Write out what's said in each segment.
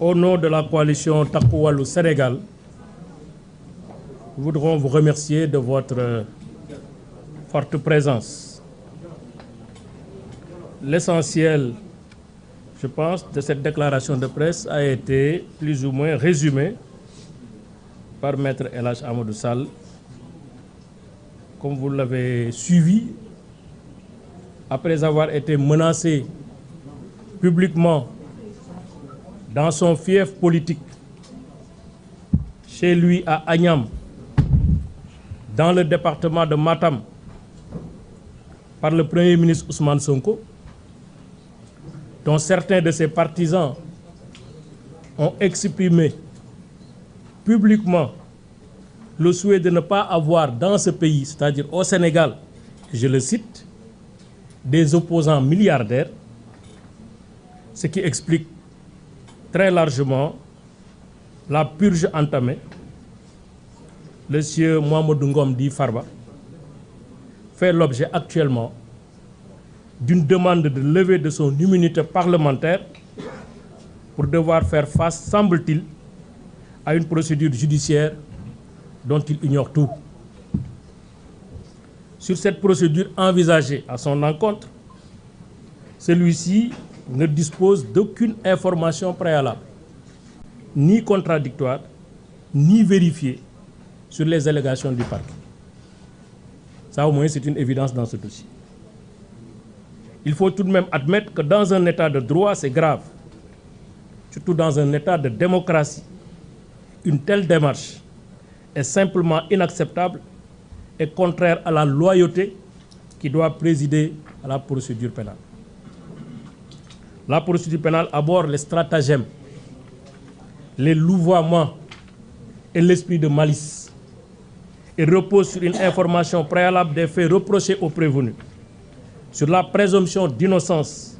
Au nom de la coalition Takku Wallu Sénégal, nous voudrons vous remercier de votre forte présence. L'essentiel, je pense, de cette déclaration de presse a été plus ou moins résumé par Maître El Hadj Amadou Sall. Comme vous l'avez suivi, après avoir été menacé publiquement dans son fief politique, chez lui à Agnam, dans le département de Matam, par le Premier ministre Ousmane Sonko, dont certains de ses partisans ont exprimé publiquement le souhait de ne pas avoir dans ce pays, c'est-à-dire au Sénégal, je le cite, des opposants milliardaires, ce qui explique très largement la purge entamée. Le sieur Mohamedou Ngom dit Farba fait l'objet actuellement d'une demande de levée de son immunité parlementaire pour devoir faire face, semble-t-il, à une procédure judiciaire dont il ignore tout. Sur cette procédure envisagée à son encontre, celui-ci ne dispose d'aucune information préalable, ni contradictoire, ni vérifiée sur les allégations du parquet. Ça, au moins, c'est une évidence dans ce dossier. Il faut tout de même admettre que dans un état de droit, c'est grave. Surtout dans un état de démocratie. Une telle démarche est simplement inacceptable et contraire à la loyauté qui doit présider à la procédure pénale. La procédure pénale aborde les stratagèmes, les louvoiements et l'esprit de malice et repose sur une information préalable des faits reprochés aux prévenus, sur la présomption d'innocence,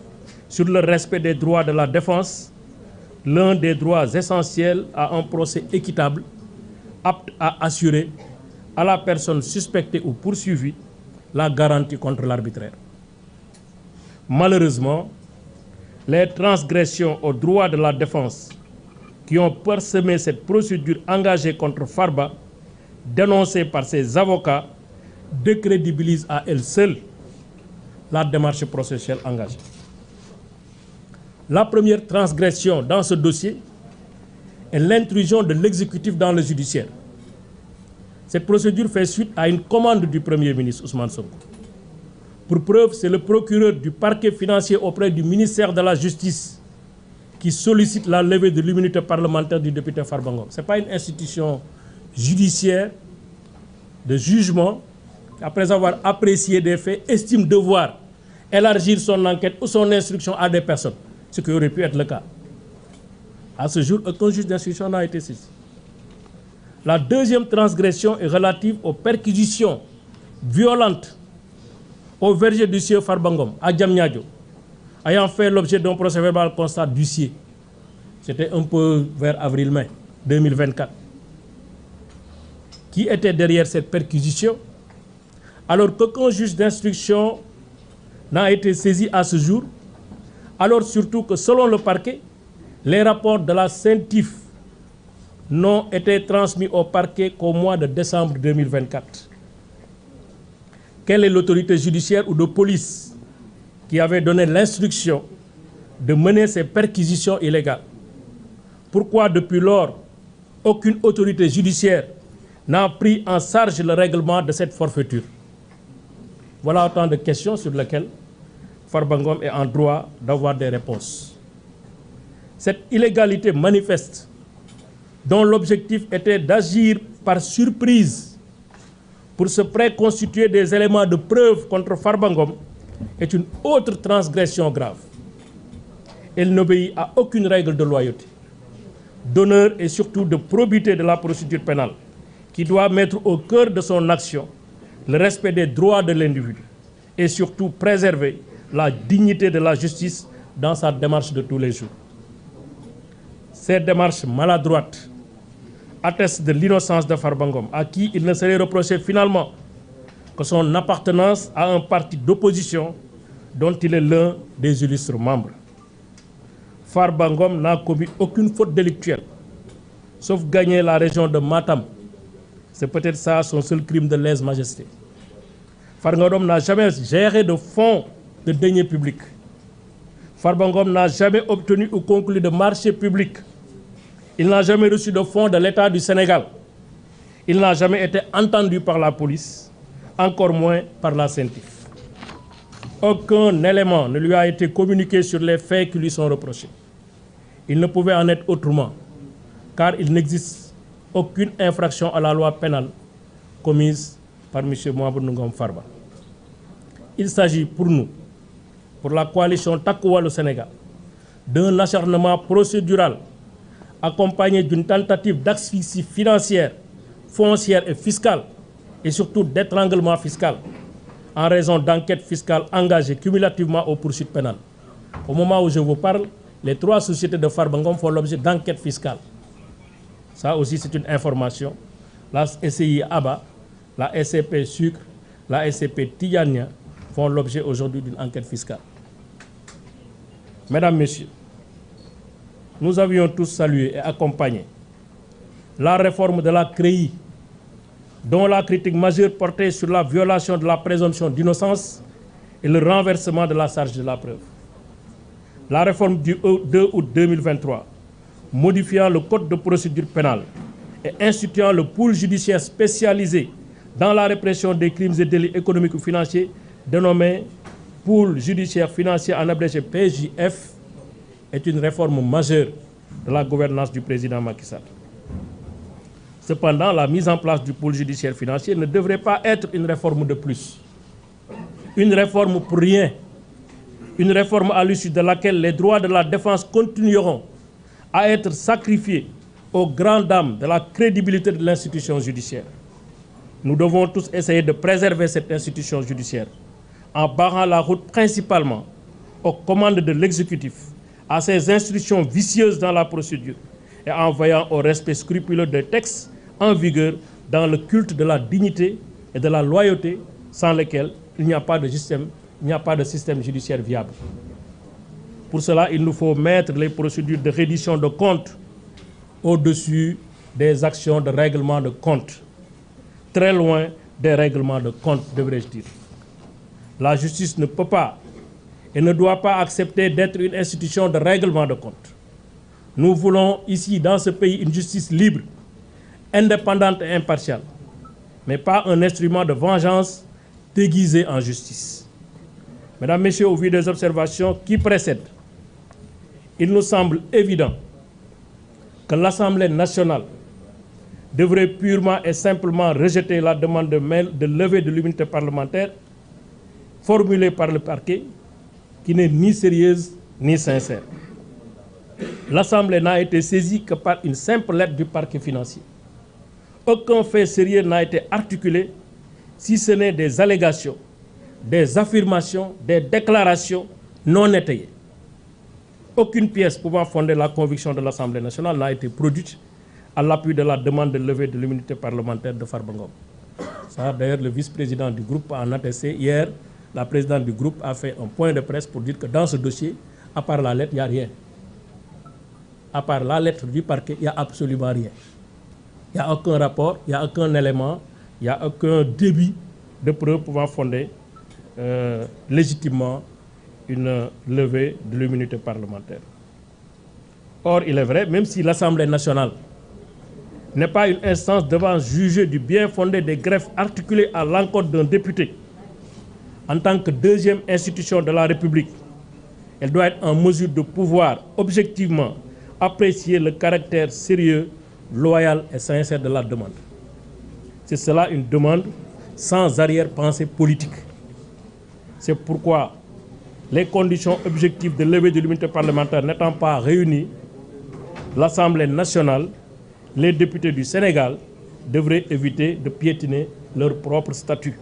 sur le respect des droits de la défense, l'un des droits essentiels à un procès équitable, apte à assurer à la personne suspectée ou poursuivie la garantie contre l'arbitraire. Malheureusement, les transgressions aux droits de la défense qui ont parsemé cette procédure engagée contre Farba, dénoncée par ses avocats, décrédibilisent à elles seules la démarche processuelle engagée. La première transgression dans ce dossier est l'intrusion de l'exécutif dans le judiciaire. Cette procédure fait suite à une commande du Premier ministre Ousmane Sonko. Pour preuve, c'est le procureur du parquet financier auprès du ministère de la Justice qui sollicite la levée de l'immunité parlementaire du député Farba Ngom. Ce n'est pas une institution judiciaire de jugement qui, après avoir apprécié des faits, estime devoir élargir son enquête ou son instruction à des personnes, ce qui aurait pu être le cas. À ce jour, aucun juge d'instruction n'a été saisi. La deuxième transgression est relative aux perquisitions violentes au verger du sieur Farba Ngom à Diamniadio, ayant fait l'objet d'un procès-verbal constat d'huissier. C'était un peu vers avril-mai 2024. Qui était derrière cette perquisition, alors qu'aucun juge d'instruction n'a été saisi à ce jour, alors surtout que selon le parquet, les rapports de la CENTIF n'ont été transmis au parquet qu'au mois de décembre 2024. Quelle est l'autorité judiciaire ou de police qui avait donné l'instruction de mener ces perquisitions illégales? Pourquoi depuis lors, aucune autorité judiciaire n'a pris en charge le règlement de cette forfaiture? Voilà autant de questions sur lesquelles Farba Ngom est en droit d'avoir des réponses. Cette illégalité manifeste, dont l'objectif était d'agir par surprise pour se préconstituer des éléments de preuve contre Farba Ngom, est une autre transgression grave. Elle n'obéit à aucune règle de loyauté, d'honneur et surtout de probité de la procédure pénale, qui doit mettre au cœur de son action le respect des droits de l'individu et surtout préserver la dignité de la justice dans sa démarche de tous les jours. Ces démarches maladroites attestent de l'innocence de Farba Ngom, à qui il ne serait reproché finalement que son appartenance à un parti d'opposition dont il est l'un des illustres membres. Farba Ngom n'a commis aucune faute délictuelle, sauf gagner la région de Matam. C'est peut-être ça son seul crime de lèse-majesté. Farba Ngom n'a jamais géré de fonds de deniers publics. Farba Ngom n'a jamais obtenu ou conclu de marché public. Il n'a jamais reçu de fonds de l'État du Sénégal. Il n'a jamais été entendu par la police, encore moins par la CENTIF. Aucun élément ne lui a été communiqué sur les faits qui lui sont reprochés. Il ne pouvait en être autrement, car il n'existe aucune infraction à la loi pénale commise par M. Mahamadou Ngom Farba. Il s'agit pour nous, pour la coalition Takku Wallu Sénégal, d'un acharnement procédural accompagné d'une tentative d'asphyxie financière, foncière et fiscale, et surtout d'étranglement fiscal, en raison d'enquêtes fiscales engagées cumulativement aux poursuites pénales. Au moment où je vous parle, les 3 sociétés de Farba Ngom font l'objet d'enquêtes fiscales. Ça aussi, c'est une information. La SCI ABA, la SCP Sucre, la SCP Tidjania font l'objet aujourd'hui d'une enquête fiscale. Mesdames, Messieurs, nous avions tous salué et accompagné la réforme de la CREI, dont la critique majeure portait sur la violation de la présomption d'innocence et le renversement de la charge de la preuve. La réforme du 2 août 2023, modifiant le code de procédure pénale et instituant le pôle judiciaire spécialisé dans la répression des crimes et délits économiques ou financiers, dénommé pôle judiciaire financier en abrégé PJF, est une réforme majeure de la gouvernance du président Macky Sall. Cependant, la mise en place du pôle judiciaire financier ne devrait pas être une réforme de plus. Une réforme pour rien. Une réforme à l'issue de laquelle les droits de la défense continueront à être sacrifiés aux grandes dames de la crédibilité de l'institution judiciaire. Nous devons tous essayer de préserver cette institution judiciaire en barrant la route principalement aux commandes de l'exécutif, à ses instructions vicieuses dans la procédure et en veillant au respect scrupuleux des textes en vigueur dans le culte de la dignité et de la loyauté sans lesquels il n'y a pas de système judiciaire viable. Pour cela, il nous faut mettre les procédures de reddition de comptes au-dessus des actions de règlement de compte. Très loin des règlements de compte, devrais-je dire. La justice ne peut pas et ne doit pas accepter d'être une institution de règlement de compte. Nous voulons ici, dans ce pays, une justice libre, indépendante et impartiale, mais pas un instrument de vengeance déguisé en justice. Mesdames, Messieurs, au vu des observations qui précèdent, il nous semble évident que l'Assemblée nationale devrait purement et simplement rejeter la demande de levée de l'immunité parlementaire formulée par le parquet, qui n'est ni sérieuse ni sincère. L'Assemblée n'a été saisie que par une simple lettre du parquet financier. Aucun fait sérieux n'a été articulé, si ce n'est des allégations, des affirmations, des déclarations non étayées. Aucune pièce pouvant fonder la conviction de l'Assemblée nationale n'a été produite à l'appui de la demande de levée de l'immunité parlementaire de Farba Ngom. Ça, d'ailleurs, le vice-président du groupe a en attesté. Hier, la présidente du groupe a fait un point de presse pour dire que dans ce dossier, à part la lettre, il n'y a rien. À part la lettre du parquet, il n'y a absolument rien. Il n'y a aucun rapport, il n'y a aucun élément, il n'y a aucun débit de preuve pouvant fonder légitimement une levée de l'immunité parlementaire. Or, il est vrai, même si l'Assemblée nationale n'est pas une instance devant juger du bien fondé des greffes articulées à l'encontre d'un député, en tant que deuxième institution de la République, elle doit être en mesure de pouvoir objectivement apprécier le caractère sérieux, loyal et sincère de la demande. C'est cela une demande sans arrière-pensée politique. C'est pourquoi les conditions objectives de levée de l'immunité parlementaire n'étant pas réunies, l'Assemblée nationale, les députés du Sénégal devraient éviter de piétiner leur propre statut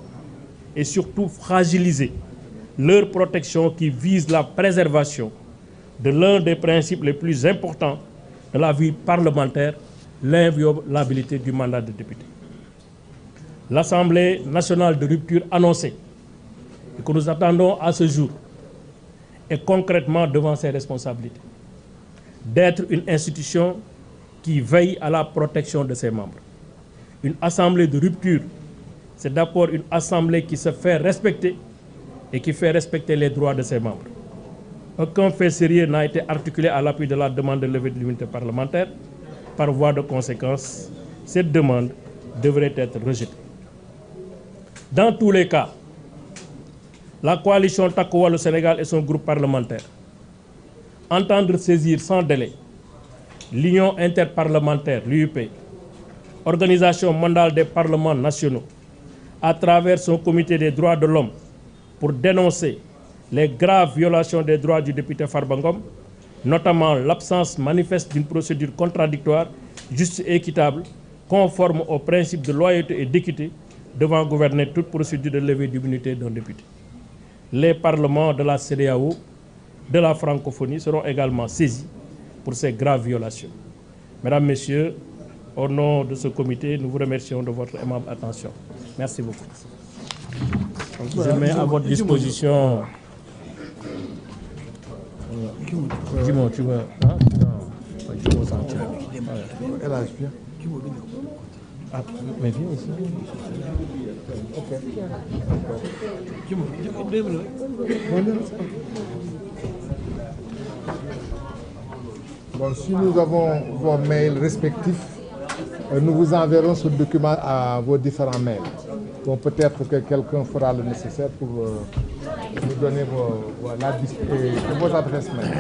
et surtout fragiliser leur protection qui vise la préservation de l'un des principes les plus importants de la vie parlementaire, l'inviolabilité du mandat de député. L'Assemblée nationale de rupture annoncée et que nous attendons à ce jour est concrètement devant ses responsabilités. d'être une institution qui veille à la protection de ses membres. Une assemblée de rupture, c'est d'abord une assemblée qui se fait respecter et qui fait respecter les droits de ses membres. Aucun fait sérieux n'a été articulé à l'appui de la demande de levée de l'immunité parlementaire. Par voie de conséquence, cette demande devrait être rejetée. Dans tous les cas, la coalition Takku Wallu Sénégal et son groupe parlementaire entendent saisir sans délai l'Union interparlementaire, l'UIP, organisation mondiale des parlements nationaux, à travers son comité des droits de l'homme, pour dénoncer les graves violations des droits du député Farba Ngom, notamment l'absence manifeste d'une procédure contradictoire, juste et équitable, conforme aux principes de loyauté et d'équité, devant gouverner toute procédure de levée d'immunité d'un député. Les parlements de la CEDEAO, de la francophonie seront également saisis pour ces graves violations. Mesdames, Messieurs, au nom de ce comité, nous vous remercions de votre aimable attention. Merci beaucoup. Je mets à votre disposition... Dis-moi, tu veux... Hein? Non, je vous en tiens. Ah, mais viens ici. Ok. Bon, si nous avons vos mails respectifs, nous vous enverrons ce document à vos différents mails. Bon, peut-être que quelqu'un fera le nécessaire pour nous donner vos adresses mail.